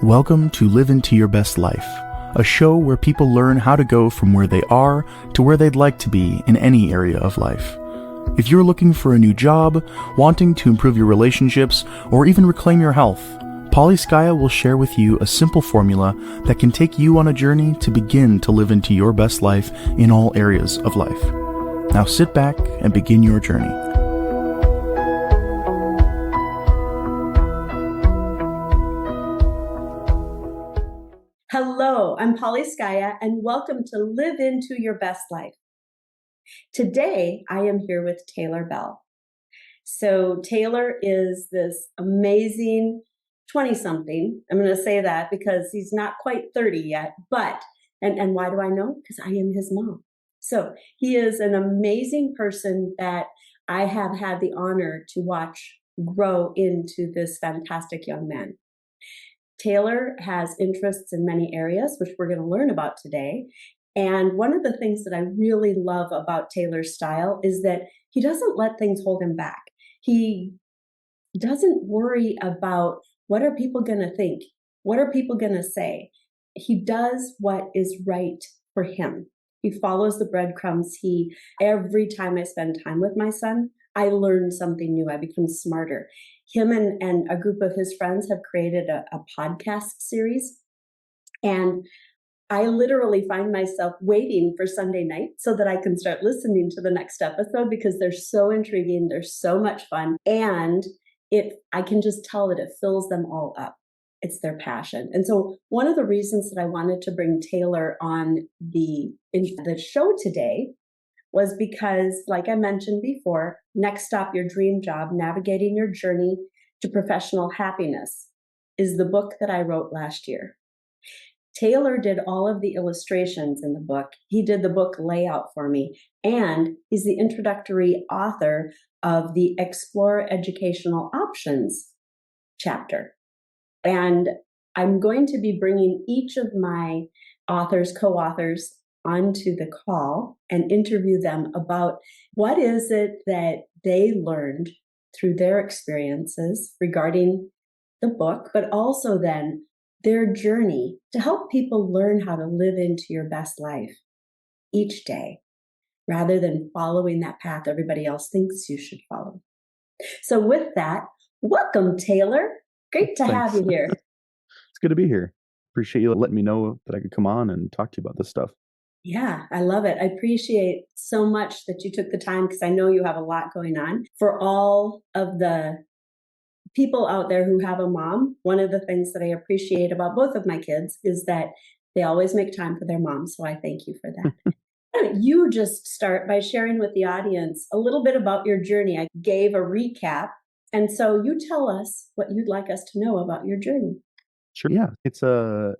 Welcome to Live Into Your Best Life, a show where people learn how to go from where they are to where they'd like to be in any area of life. If you're looking for a new job, wanting to improve your relationships, or even reclaim your health, Paulie Skaja will share with you a simple formula that can take you on a journey to begin to live into your best life in all areas of life. Now sit back and begin your journey. Hello, I'm Paulie Skaja, and welcome to Live Into Your Best Life. Today, I am here with Taylor Bell. So Taylor is this amazing 20-something. I'm going to say that because he's not quite 30 yet, but, and why do I know? Because I am his mom. So he is an amazing person that I have had the honor to watch grow into this fantastic young man. Taylor has interests in many areas, which we're going to learn about today. And one of the things that I really love about Taylor's style is that he doesn't let things hold him back. He doesn't worry about what are people going to think? What are people going to say? He does what is right for him. He follows the breadcrumbs. Every time I spend time with my son, I learn something new. I become smarter. Him and a group of his friends have created a podcast series. And I literally find myself waiting for Sunday night so that I can start listening to the next episode because they're so intriguing. They're so much fun. And I can just tell that it fills them all up. It's their passion. And so one of the reasons that I wanted to bring Taylor on the show today was because, like I mentioned before, Next Stop Your Dream Job, Navigating Your Journey to Professional Happiness is the book that I wrote last year. Taylor did all of the illustrations in the book. He did the book layout for me, and he's the introductory author of the Explore Educational Options chapter. And I'm going to be bringing each of my co-authors, onto the call and interview them about what is it that they learned through their experiences regarding the book, but also then their journey to help people learn how to live into your best life each day, rather than following that path everybody else thinks you should follow. So with that, welcome, Taylor. Great to have you here. It's good to be here. Appreciate you letting me know that I could come on and talk to you about this stuff. Yeah, I love it. I appreciate so much that you took the time because I know you have a lot going on. For all of the people out there who have a mom, one of the things that I appreciate about both of my kids is that they always make time for their mom. So I thank you for that. You just start by sharing with the audience a little bit about your journey. I gave a recap. And so you tell us what you'd like us to know about your journey. Sure. Yeah, it's a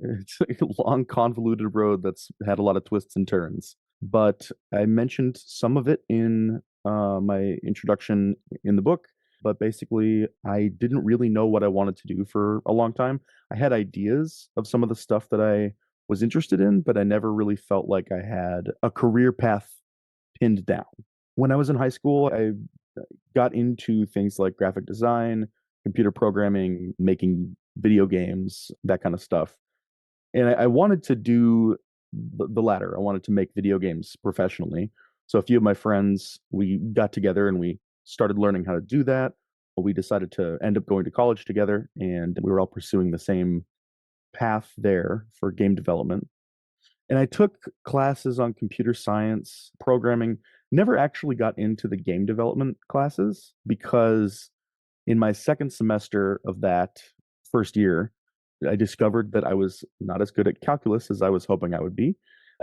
long, convoluted road that's had a lot of twists and turns. But I mentioned some of it in my introduction in the book. But basically, I didn't really know what I wanted to do for a long time. I had ideas of some of the stuff that I was interested in, but I never really felt like I had a career path pinned down. When I was in high school, I got into things like graphic design, computer programming, making video games, that kind of stuff. And I wanted to do the latter. I wanted to make video games professionally. So a few of my friends, we got together and we started learning how to do that. We decided to end up going to college together, and we were all pursuing the same path there for game development. And I took classes on computer science, programming, never actually got into the game development classes because in my second semester of that first year, I discovered that I was not as good at calculus as I was hoping I would be.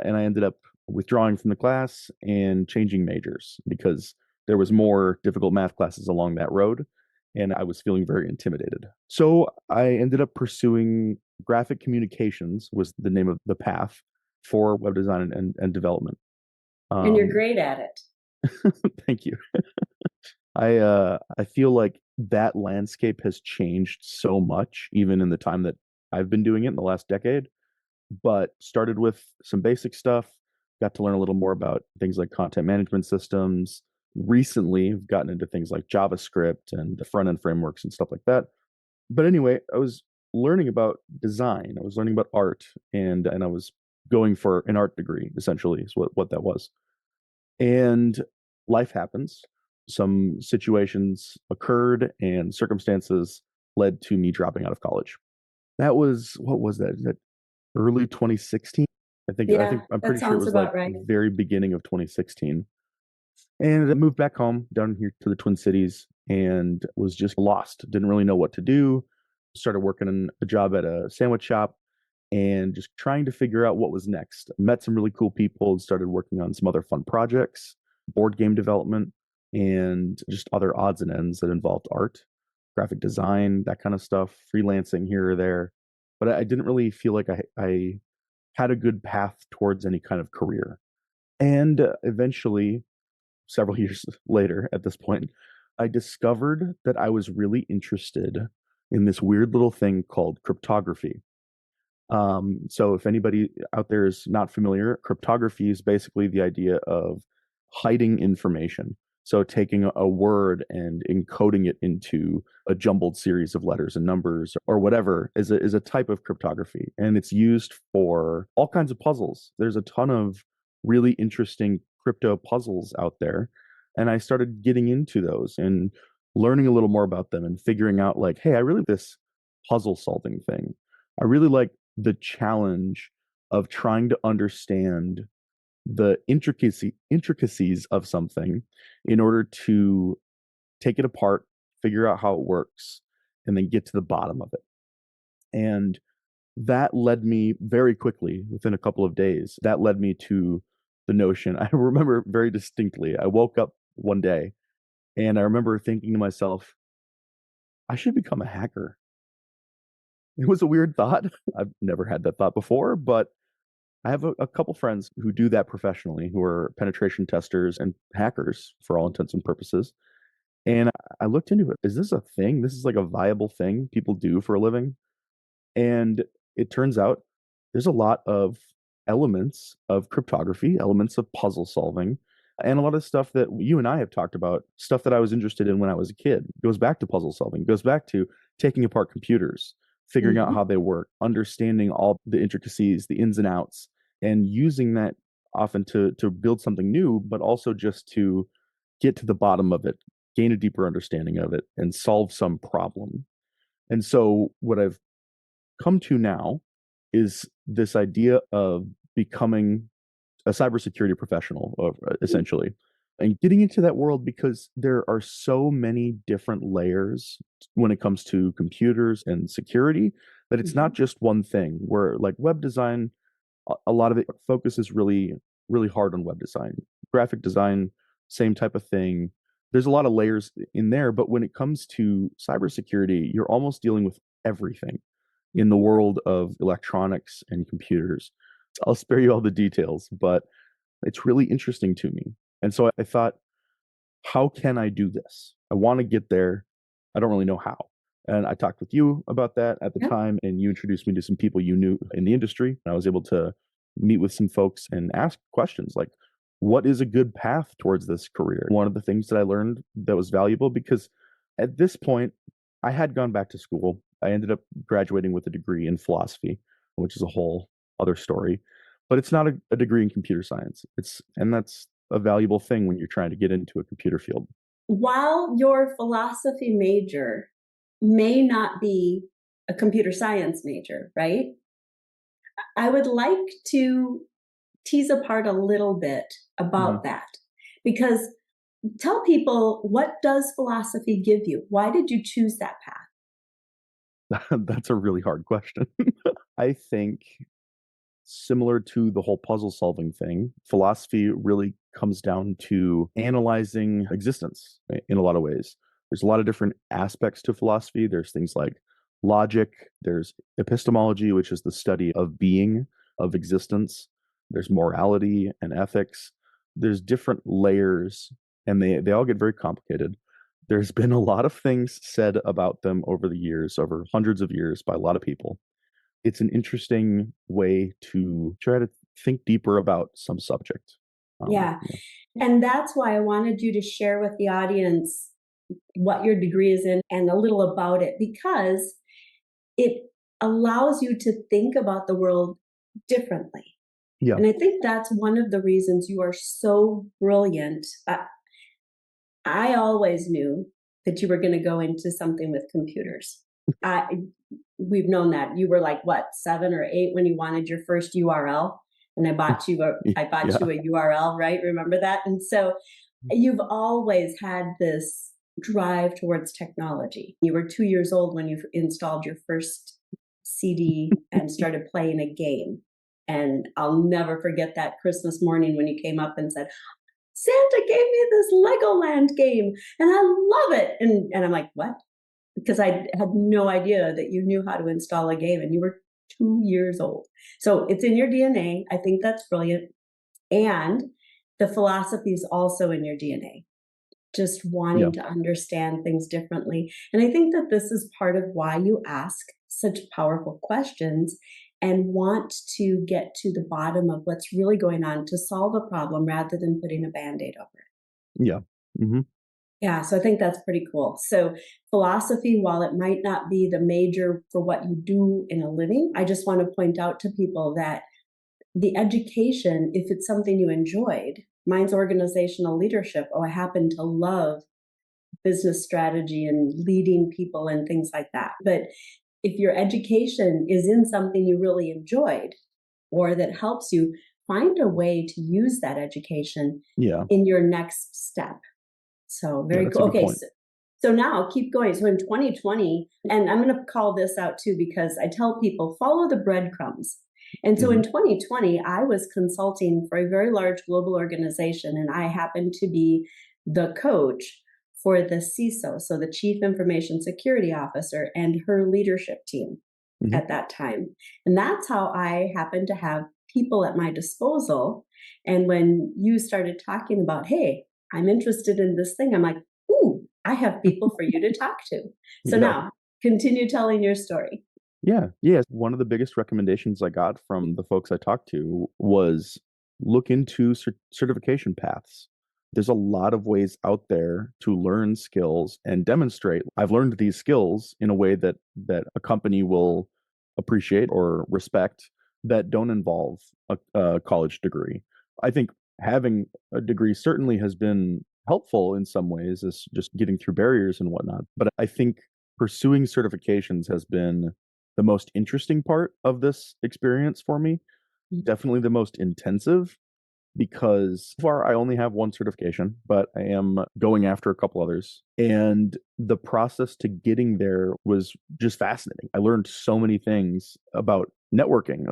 And I ended up withdrawing from the class and changing majors because there was more difficult math classes along that road. And I was feeling very intimidated. So I ended up pursuing graphic communications was the name of the path for web design and development. And you're great at it. Thank you. I feel like that landscape has changed so much, even in the time that I've been doing it in the last decade. But started with some basic stuff, got to learn a little more about things like content management systems. Recently, I've gotten into things like JavaScript and the front end frameworks and stuff like that. But anyway, I was learning about design. I was learning about art, and I was going for an art degree, essentially, is what that was. And life happens. Some situations occurred, and circumstances led to me dropping out of college. That was, what was that? Is that early 2016? I think Yeah, I'm that pretty sure it sounds was like about right. very beginning of 2016. And I moved back home down here to the Twin Cities and was just lost. Didn't really know what to do. Started working in a job at a sandwich shop and just trying to figure out what was next. Met some really cool people and started working on some other fun projects, board game development, and just other odds and ends that involved art, graphic design, that kind of stuff, freelancing here or there. But I didn't really feel like I had a good path towards any kind of career. And eventually, several years later at this point, I discovered that I was really interested in this weird little thing called cryptography. So if anybody out there is not familiar, cryptography is basically the idea of hiding information. So taking a word and encoding it into a jumbled series of letters and numbers or whatever is a type of cryptography. And it's used for all kinds of puzzles. There's a ton of really interesting crypto puzzles out there. And I started getting into those and learning a little more about them and figuring out like, hey, I really like this puzzle solving thing. I really like the challenge of trying to understand the intricacies of something in order to take it apart, figure out how it works, and then get to the bottom of it. And that led me very quickly, within a couple of days, that led me to the notion. I remember very distinctly. I woke up one day and I remember thinking to myself, I should become a hacker. It was a weird thought. I've never had that thought before, but I have a couple friends who do that professionally, who are penetration testers and hackers for all intents and purposes. And I looked into it. Is this a thing? This is like a viable thing people do for a living? And it turns out there's a lot of elements of cryptography, elements of puzzle solving, and a lot of stuff that you and I have talked about, stuff that I was interested in when I was a kid. It goes back to puzzle solving, it goes back to taking apart computers, figuring out Mhm. how they work, understanding all the intricacies, the ins and outs, and using that often to build something new, but also just to get to the bottom of it, gain a deeper understanding of it, and solve some problem. And so what I've come to now is this idea of becoming a cybersecurity professional, essentially, and getting into that world because there are so many different layers when it comes to computers and security that it's not Mhm. just one thing. Where like web design, a lot of it focuses really hard on web design, graphic design, same type of thing. There's a lot of layers in there, but when it comes to cybersecurity, you're almost dealing with everything in the world of electronics and computers. I'll spare you all the details, but it's really interesting to me. And so I thought, how can I do this? I want to get there. I don't really know how. And I talked with you about that at the Yep. time, and you introduced me to some people you knew in the industry. And I was able to meet with some folks and ask questions like, what is a good path towards this career? One of the things that I learned that was valuable because at this point, I had gone back to school. I ended up graduating with a degree in philosophy, which is a whole other story. But it's not a degree in computer science. And that's a valuable thing when you're trying to get into a computer field. While your philosophy major may not be a computer science major, right? I would like to tease apart a little bit about Mhm. that because tell people, what does philosophy give you? Why did you choose that path? That's a really hard question. I think similar to the whole puzzle solving thing, philosophy really comes down to analyzing existence in a lot of ways. There's a lot of different aspects to philosophy. There's things like logic, there's epistemology, which is the study of being, of existence. There's morality and ethics. There's different layers, and they all get very complicated. There's been a lot of things said about them over the years, over hundreds of years, by a lot of people. It's an interesting way to try to think deeper about some subject. Yeah. Yeah. And that's why I wanted you to share with the audience what your degree is in and a little about it because it allows you to think about the world differently. Yeah. And I think that's one of the reasons you are so brilliant. I always knew that you were going to go into something with computers. I, we've known that you were like what, 7 or 8 when you wanted your first URL, and I bought Yeah. you a URL, right? Remember that? And so you've always had this drive towards technology. You were 2 years old when you installed your first CD and started playing a game. And I'll never forget that Christmas morning when you came up and said, Santa gave me this Legoland game and I love it. And I'm like, what? Because I had no idea that you knew how to install a game and you were 2 years old. So it's in your DNA. I think that's brilliant. And the philosophy is also in your DNA, just Yeah. wanting to understand things differently. And I think that this is part of why you ask such powerful questions and want to get to the bottom of what's really going on to solve a problem rather than putting a band-aid over it. Yeah. Hmm. Yeah, so I think that's pretty cool. So philosophy, while it might not be the major for what you do in a living, I just want to point out to people that the education, if it's something you enjoyed, mine's organizational leadership. Oh, I happen to love business strategy and leading people and things like that. But if your education is in something you really enjoyed or that helps you, find a way to use that education Yeah. in your next step. So Yeah. very That's a cool. good Okay, point. so now keep going. So in 2020, and I'm going to call this out too because I tell people follow the breadcrumbs. And so in Hmm. 2020, I was consulting for a very large global organization, and I happened to be the coach for the CISO, so the Chief Information Security Officer, and her leadership team Hmm. at that time. And that's how I happened to have people at my disposal. And when you started talking about, hey, I'm interested in this thing, I'm like, ooh, I have people for you to talk to. So Yeah. now continue telling your story. Yeah. Yeah. One of the biggest recommendations I got from the folks I talked to was look into certification paths. There's a lot of ways out there to learn skills and demonstrate. I've learned these skills in a way that a company will appreciate or respect that don't involve a college degree. I think having a degree certainly has been helpful in some ways, as just getting through barriers and whatnot. But I think pursuing certifications has been the most interesting part of this experience for me. Definitely the most intensive because so far I only have one certification, but I am going after a couple others. And the process to getting there was just fascinating. I learned so many things about networking,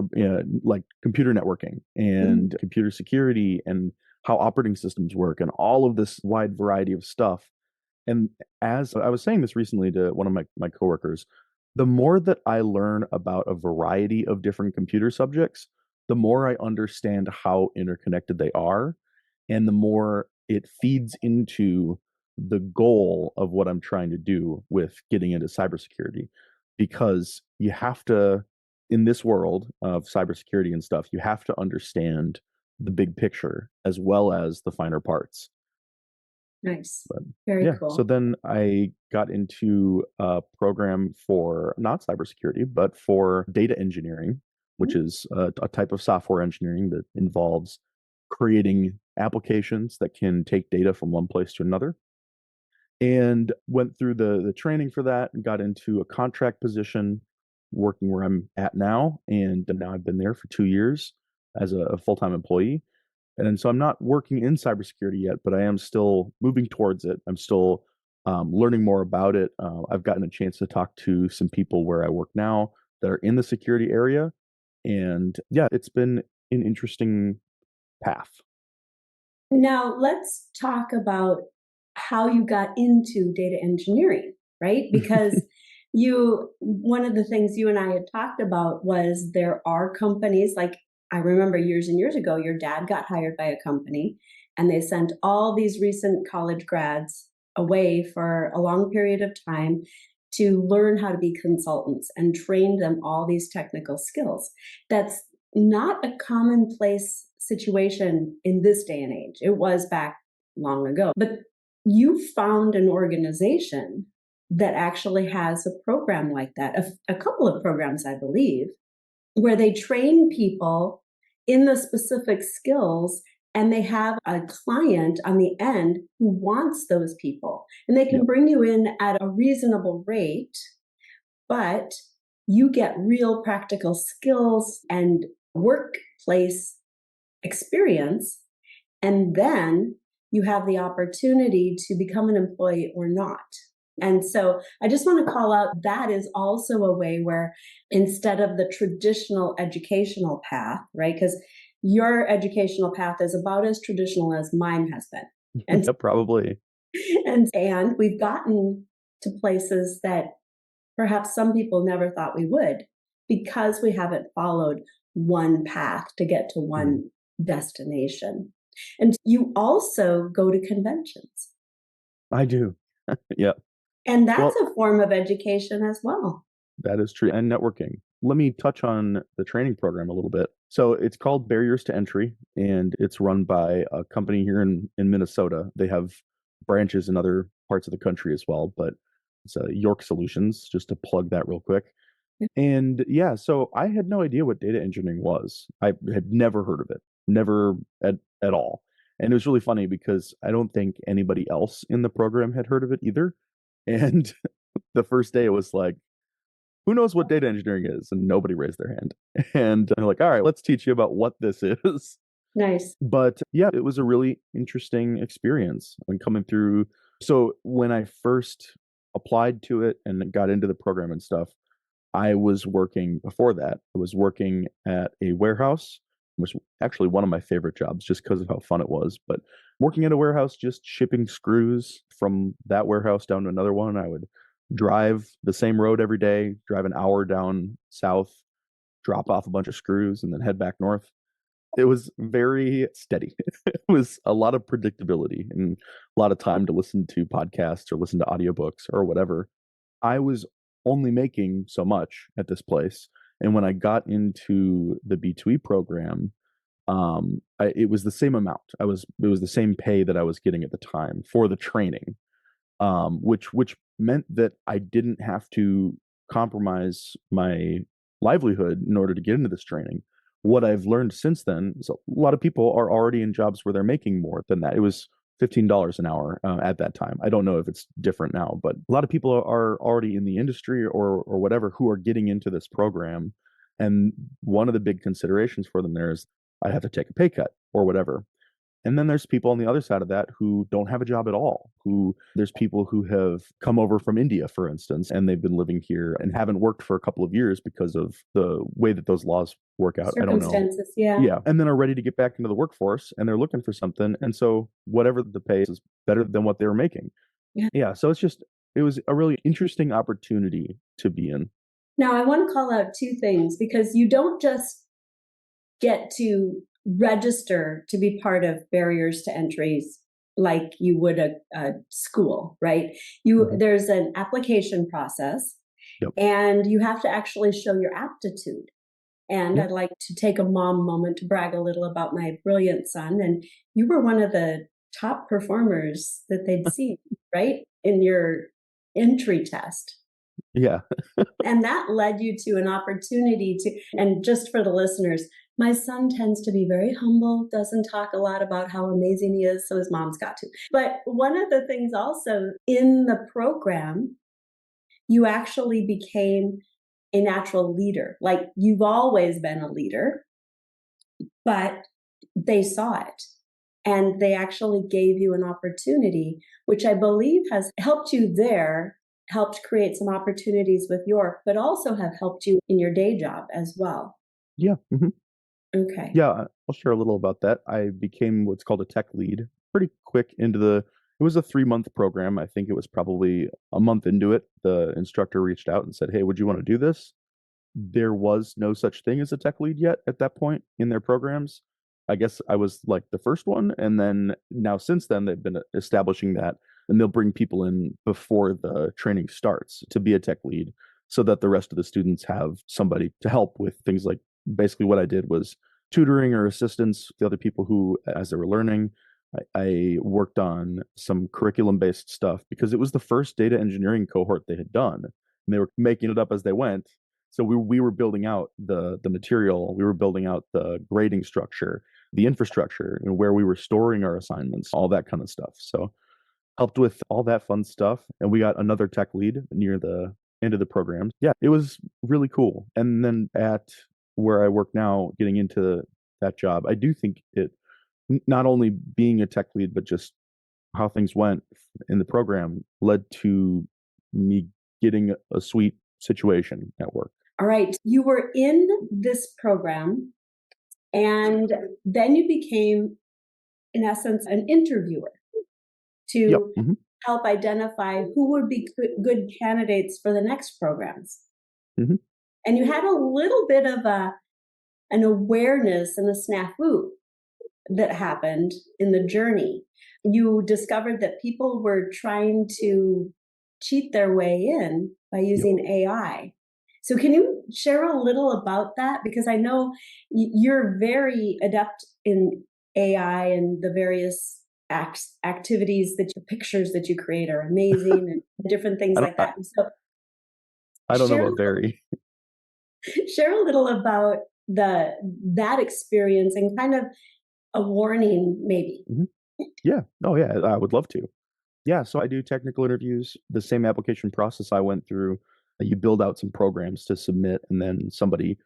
like computer networking Mhm. and computer security and how operating systems work and all of this wide variety of stuff. And as I was saying this recently to one of my coworkers, the more that I learn about a variety of different computer subjects, the more I understand how interconnected they are, and the more it feeds into the goal of what I'm trying to do with getting into cybersecurity. Because you have to, in this world of cybersecurity and stuff, you have to understand the big picture as well as the finer parts. Nice. But Very yeah, so cool. then I got into a program for not cybersecurity, but for data engineering, which is a type of software engineering that involves creating applications that can take data from one place to another. And went through the training for that and got into a contract position working where I'm at now. And now I've been there for 2 years as a full-time employee. And so I'm not working in cybersecurity yet, but I am still moving towards it. I'm still learning more about it. I've gotten a chance to talk to some people where I work now that are in the security area. And yeah, it's been an interesting path. Now let's talk about how you got into data engineering, right? Because one of the things you and I had talked about was there are companies like I remember years and years ago, your dad got hired by a company and they sent all these recent college grads away for a long period of time to learn how to be consultants and train them all these technical skills. That's not a commonplace situation in this day and age. It was back long ago. But you found an organization that actually has a program like that, a couple of programs, I believe, where they train people in the specific skills, and they have a client on the end who wants those people. And they can Yep. bring you in at a reasonable rate, but you get real practical skills and workplace experience. And then you have the opportunity to become an employee or not. And so I just want to call out that is also a way where instead of the traditional educational path, right? Because your educational path is about as traditional as mine has been. And Yeah, probably. and we've gotten to places that perhaps some people never thought we would, because we haven't followed one path to get to Mhm. one destination. And you also go to conventions, I do. Yeah. and that's Well, a form of education as well. that is true. And networking. Let me touch on the training program a little bit. So it's called Barriers to Entry, and it's run by a company here in Minnesota. They have branches in other parts of the country as well, but it's York Solutions, just to plug that real quick. And yeah, so I had no idea what data engineering was. I had never heard of it, never at all. And it was really funny because I don't think anybody else in the program had heard of it either. And the first day it was like, who knows what data engineering is? And nobody raised their hand. And I'm like, all right, let's teach you about what this is. Nice. But yeah, it was a really interesting experience when coming through. So when I first applied to it and got into the program and stuff, I was working before that. I was working at a warehouse, which was actually one of my favorite jobs just because of how fun it was. But working at a warehouse, just shipping screws from that warehouse down to another one, I would drive the same road every day, drive an hour down south, drop off a bunch of screws, and then head back north. It was very steady. It was a lot of predictability and a lot of time to listen to podcasts or listen to audiobooks or whatever. I was only making so much at this place. And when I got into the B2E program, it was the same amount. It was the same pay that I was getting at the time for the training, which meant that I didn't have to compromise my livelihood in order to get into this training. What I've learned since then is a lot of people are already in jobs where they're making more than that. It was $15 an hour at that time. I don't know if it's different now, but a lot of people are already in the industry or whatever who are getting into this program. And one of the big considerations for them there is I have to take a pay cut or whatever. And then there's people on the other side of that who don't have a job at all. Who there's people who have come over from India, for instance, and they've been living here and haven't worked for a couple of years because of the way that those laws work out. I don't know. Circumstances, yeah. Yeah. And then are ready to get back into the workforce and they're looking for something. And so whatever the pay is better than what they were making. Yeah. Yeah. So it was a really interesting opportunity to be in. Now, I want to call out two things, because you don't just get to register to be part of barriers to entries like you would a school, right? There's an application process, Yep. and you have to actually show your aptitude. And Yep. I'd like to take a mom moment to brag a little about my brilliant son. And you were one of the top performers that they'd seen, right? In your entry test. Yeah. And that led you to an opportunity to, and just for the listeners, my son tends to be very humble, doesn't talk a lot about how amazing he is, so his mom's got to. But one of the things also in the program, you actually became a natural leader. Like, you've always been a leader, but they saw it. And they actually gave you an opportunity, which I believe has helped you there, helped create some opportunities with York, but also have helped you in your day job as well. Yeah. Okay. Yeah, I'll share a little about that. I became what's called a tech lead pretty quick into it was a 3-month program. I think it was probably a month into it. The instructor reached out and said, "Hey, would you want to do this?" There was no such thing as a tech lead yet at that point in their programs. I guess I was like the first one. And then now since then, they've been establishing that and they'll bring people in before the training starts to be a tech lead so that the rest of the students have somebody to help with things like basically what I did was tutoring or assistance to other people who, as they were learning, I worked on some curriculum based stuff because it was the first data engineering cohort they had done. And they were making it up as they went. So we were building out the material, we were building out the grading structure, the infrastructure, and where we were storing our assignments, all that kind of stuff. So helped with all that fun stuff. And we got another tech lead near the end of the program. Yeah, it was really cool. And then at where I work now, getting into that job, I do think it not only being a tech lead, but just how things went in the program led to me getting a sweet situation at work. All right. You were in this program and then you became, in essence, an interviewer Yep. to help identify who would be good candidates for the next programs. Mhm. And you had a little bit of an awareness and a snafu that happened in the journey. You discovered that people were trying to cheat their way in by using AI. So can you share a little about that? Because I know you're very adept in AI and the various activities that your pictures that you create are amazing and different things I don't like that. So I don't know share about very. share a little about that experience and kind of a warning maybe. Mhm. Yeah. Oh yeah, I would love to. Yeah, so I do technical interviews, the same application process I went through. You build out some programs to submit, and then somebody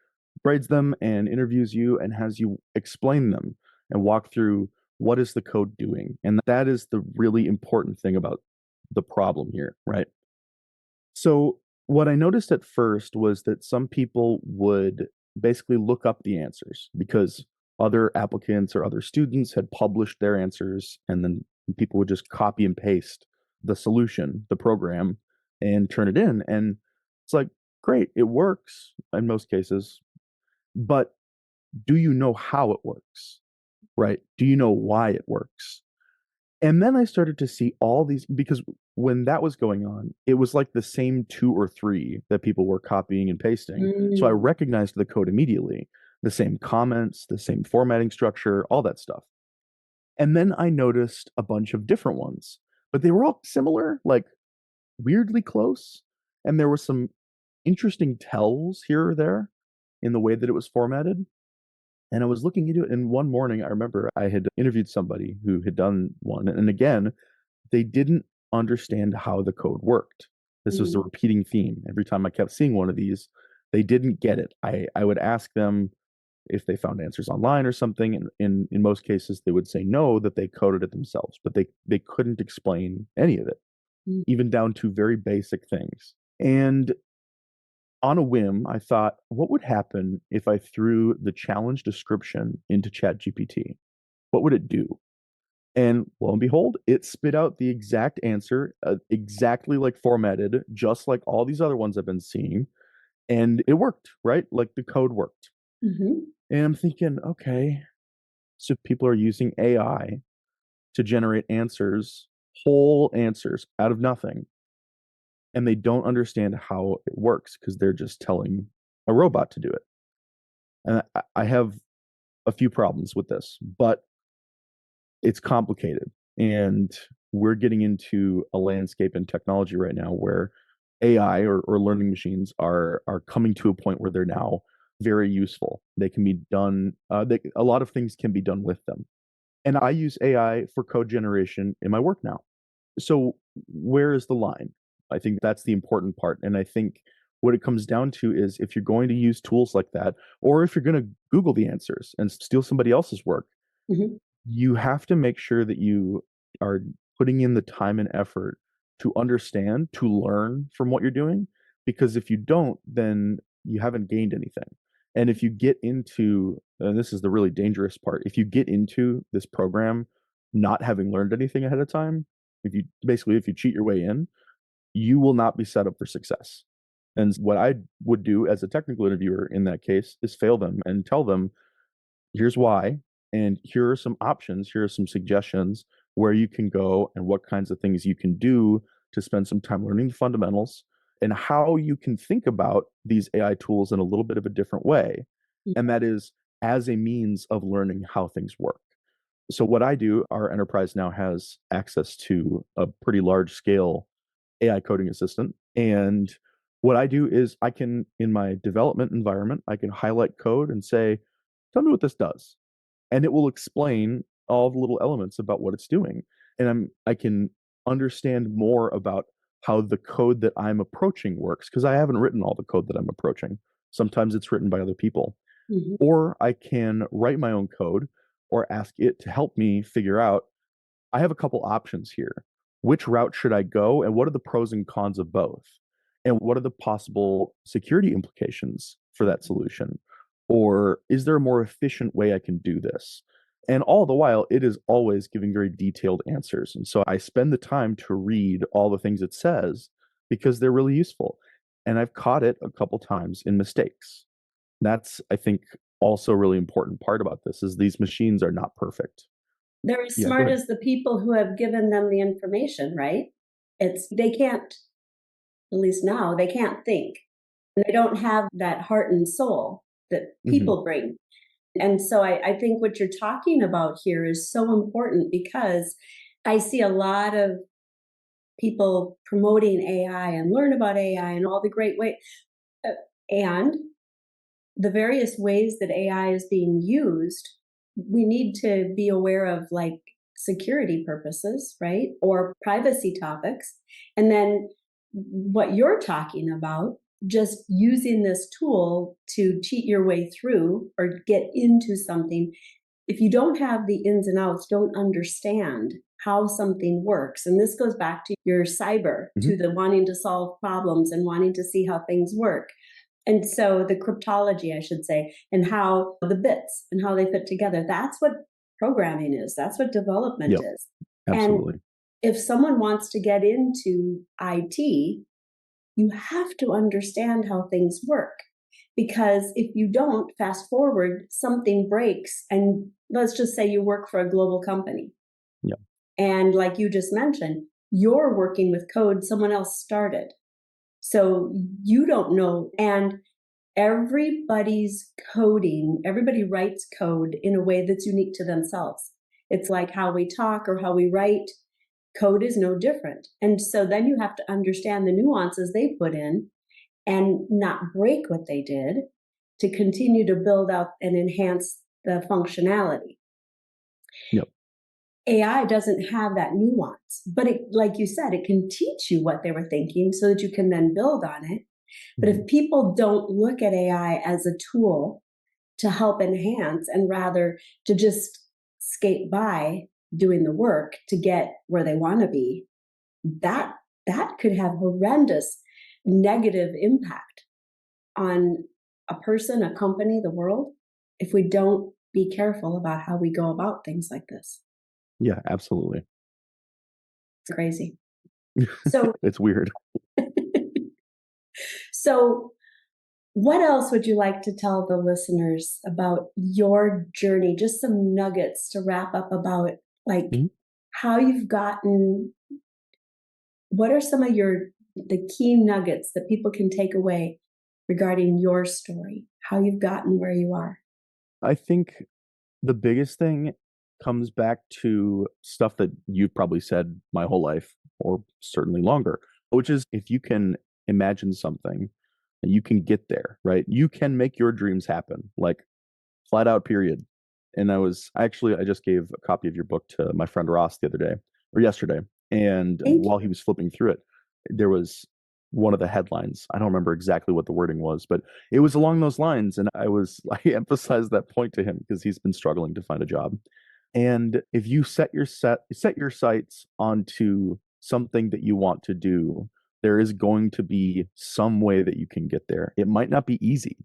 grades them and interviews you and has you explain them and walk through what is the code doing. And that is the really important thing about the problem here, right? So, what I noticed at first was that some people would basically look up the answers because other applicants or other students had published their answers, and then people would just copy and paste the solution, the program, and turn it in. And it's like, great, it works in most cases, but do you know how it works? Right? Do you know why it works? And then I started to see all these because when that was going on, it was like the same two or three that people were copying and pasting. So I Mm. recognized the code immediately, the same comments, the same formatting structure, all that stuff. And then I noticed a bunch of different ones, but they were all similar, like weirdly close. And there were some interesting tells here or there in the way that it was formatted. And I was looking into it, and one morning I remember I had interviewed somebody who had done one. And again, they didn't understand how the code worked. This was a Mm. repeating theme. Every time I kept seeing one of these, they didn't get it. I would ask them if they found answers online or something, and in most cases they would say no, that they coded it themselves, but they couldn't explain any of it, Mm. even down to very basic things. And on a whim, I thought, what would happen if I threw the challenge description into ChatGPT? What would it do? And lo and behold, it spit out the exact answer, exactly like formatted, just like all these other ones I've been seeing. And it worked, right? Like the code worked. Mhm. And I'm thinking, okay, so people are using AI to generate answers, whole answers out of nothing. And they don't understand how it works because they're just telling a robot to do it. And I have a few problems with this, but it's complicated. And we're getting into a landscape in technology right now where AI or learning machines are coming to a point where they're now very useful. They can be done. A lot of things can be done with them. And I use AI for code generation in my work now. So where is the line? I think that's the important part. And I think what it comes down to is if you're going to use tools like that, or if you're going to Google the answers and steal somebody else's work, Mhm. you have to make sure that you are putting in the time and effort to understand, to learn from what you're doing. Because if you don't, then you haven't gained anything. And if you get into, and this is the really dangerous part, if you get into this program not having learned anything ahead of time, if you cheat your way in, you will not be set up for success. And what I would do as a technical interviewer in that case is fail them and tell them, here's why, and here are some options, here are some suggestions where you can go and what kinds of things you can do to spend some time learning the fundamentals and how you can think about these AI tools in a little bit of a different way. And that is as a means of learning how things work. So what I do, our enterprise now has access to a pretty large scale AI coding assistant. And what I do is I can, in my development environment, I can highlight code and say, tell me what this does. And it will explain all the little elements about what it's doing. And I can understand more about how the code that I'm approaching works because I haven't written all the code that I'm approaching. Sometimes it's written by other people. Mm-hmm. Or I can write my own code or ask it to help me figure out I have a couple options here. Which route should I go, and what are the pros and cons of both? And what are the possible security implications for that solution? Or is there a more efficient way I can do this? And all the while, it is always giving very detailed answers. And so I spend the time to read all the things it says because they're really useful. And I've caught it a couple times in mistakes. That's, I think, also a really important part about this is these machines are not perfect. They're as Yeah, go smart ahead. as the people who have given them the information, right? They can't, at least now, they can't think. They don't have that heart and soul that Hmm. people bring. And so I think what you're talking about here is so important because I see a lot of people promoting AI and learn about AI and all the great ways. And the various ways that AI is being used, we need to be aware of like security purposes, right? Or privacy topics. And then what you're talking about, just using this tool to cheat your way through or get into something. If you don't have the ins and outs, don't understand how something works. And this goes back to your cyber, Hmm. to the wanting to solve problems and wanting to see how things work. And so the cryptology, I should say, and how the bits and how they fit together, that's what programming is. That's what development Yep, is. And absolutely. if someone wants to get into IT, you have to understand how things work. Because if you don't, fast forward, something breaks. And let's just say you work for a global company. Yeah. And like you just mentioned, you're working with code someone else started. So you don't know. And everybody's coding, everybody writes code in a way that's unique to themselves. It's like how we talk or how we write. Code is no different. And so then you have to understand the nuances they put in and not break what they did to continue to build out and enhance the functionality. Yep. AI doesn't have that nuance, but it, like you said, it can teach you what they were thinking so that you can then build on it. But Hmm. if people don't look at AI as a tool to help enhance and rather to just skate by doing the work to get where they want to be, that that could have horrendous negative impact on a person, a company, the world, if we don't be careful about how we go about things like this. Yeah, absolutely. It's crazy. So, It's weird. so what else would you like to tell the listeners about your journey? Just some nuggets to wrap up about like Mhm. how you've gotten, what are some of the key nuggets that people can take away regarding your story, how you've gotten where you are? I think the biggest thing comes back to stuff that you've probably said my whole life, or certainly longer, which is if you can imagine something, you can get there, right? You can make your dreams happen, like flat out, period. And I just gave a copy of your book to my friend Ross the other day or yesterday. And Thank while he was flipping through it, there was one of the headlines. I don't remember exactly what the wording was, but it was along those lines. And I emphasized that point to him because he's been struggling to find a job. And if you set your sights onto something that you want to do, there is going to be some way that you can get there. It might not be easy.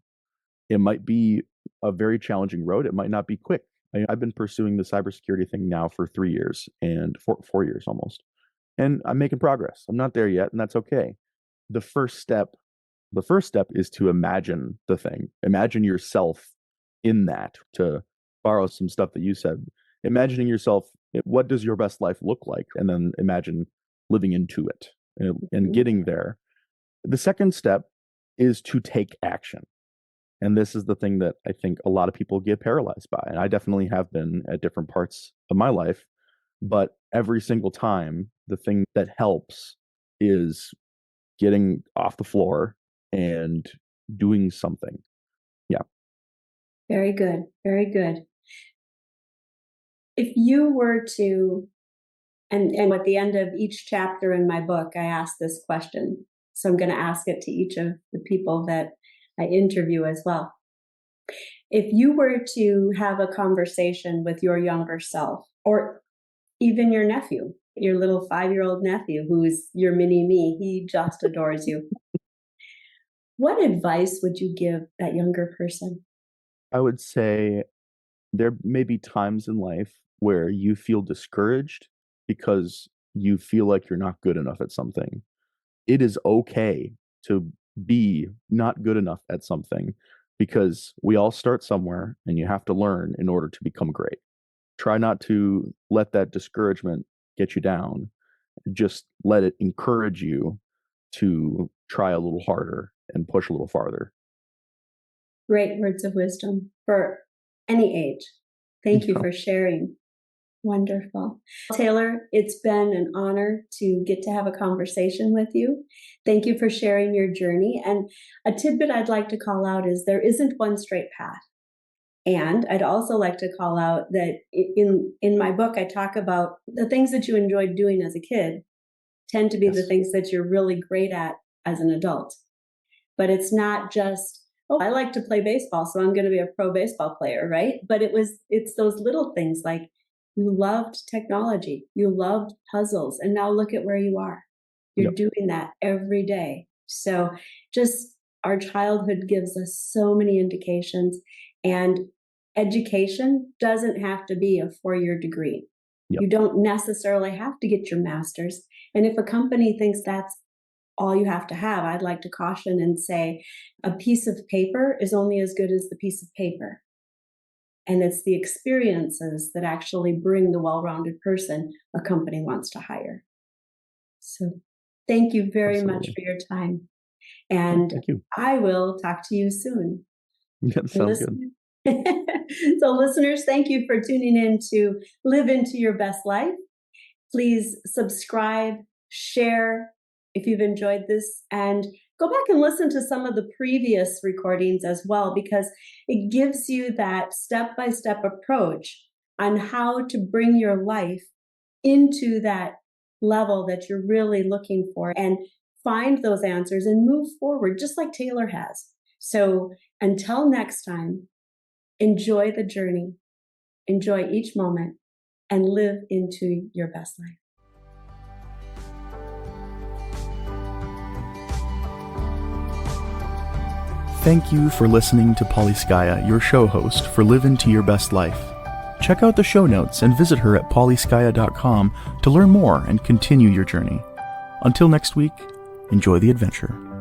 It might be a very challenging road. It might not be quick. I've been pursuing the cybersecurity thing now for 3 years and 4 years almost, and I'm making progress. I'm not there yet, and that's okay. The first step, the first step is to imagine the thing. Imagine yourself in that. To borrow some stuff that you said, imagining yourself. What does your best life look like? And then imagine living into it and you. getting there. The second step is to take action. And this is the thing that I think a lot of people get paralyzed by. And I definitely have been at different parts of my life. But every single time, the thing that helps is getting off the floor and doing something. Yeah. Very good. Very good. If you were to, and at the end of each chapter in my book, I ask this question. So I'm going to ask it to each of the people that I interview as well. If you were to have a conversation with your younger self, or even your nephew, your little 5-year-old nephew, who's your mini me, he just adores you. What advice would you give that younger person? I would say there may be times in life where you feel discouraged because you feel like you're not good enough at something. It is okay to be not good enough at something because we all start somewhere and you have to learn in order to become great. Try not to let that discouragement get you down. Just let it encourage you to try a little harder and push a little farther. Great words of wisdom for any age. Thank you for sharing. Wonderful. Taylor, it's been an honor to get to have a conversation with you. Thank you for sharing your journey. And a tidbit I'd like to call out is there isn't one straight path. And I'd also like to call out that in my book, I talk about the things that you enjoyed doing as a kid tend to be the things that you're really great at as an adult. But it's not just, oh, I like to play baseball, so I'm going to be a pro baseball player, right? But it's those little things like you loved technology, you loved puzzles, and now look at where you are. You're doing that every day. So just our childhood gives us so many indications, and education doesn't have to be a 4-year degree. You don't necessarily have to get your master's. And if a company thinks that's all you have to have, I'd like to caution and say a piece of paper is only as good as the piece of paper. And it's the experiences that actually bring the well-rounded person a company wants to hire. So thank you very much for your time. And I will talk to you soon. Yeah, sounds good. So listeners, thank you for tuning in to Live Into Your Best Life. Please subscribe, share if you've enjoyed this, and go back and listen to some of the previous recordings as well, because it gives you that step-by-step approach on how to bring your life into that level that you're really looking for and find those answers and move forward, just like Taylor has. So until next time, enjoy the journey, enjoy each moment, and live into your best life. Thank you for listening to Paulie Skaja, your show host for Live Into Your Best Life. Check out the show notes and visit her at paulieskaya.com to learn more and continue your journey. Until next week, enjoy the adventure.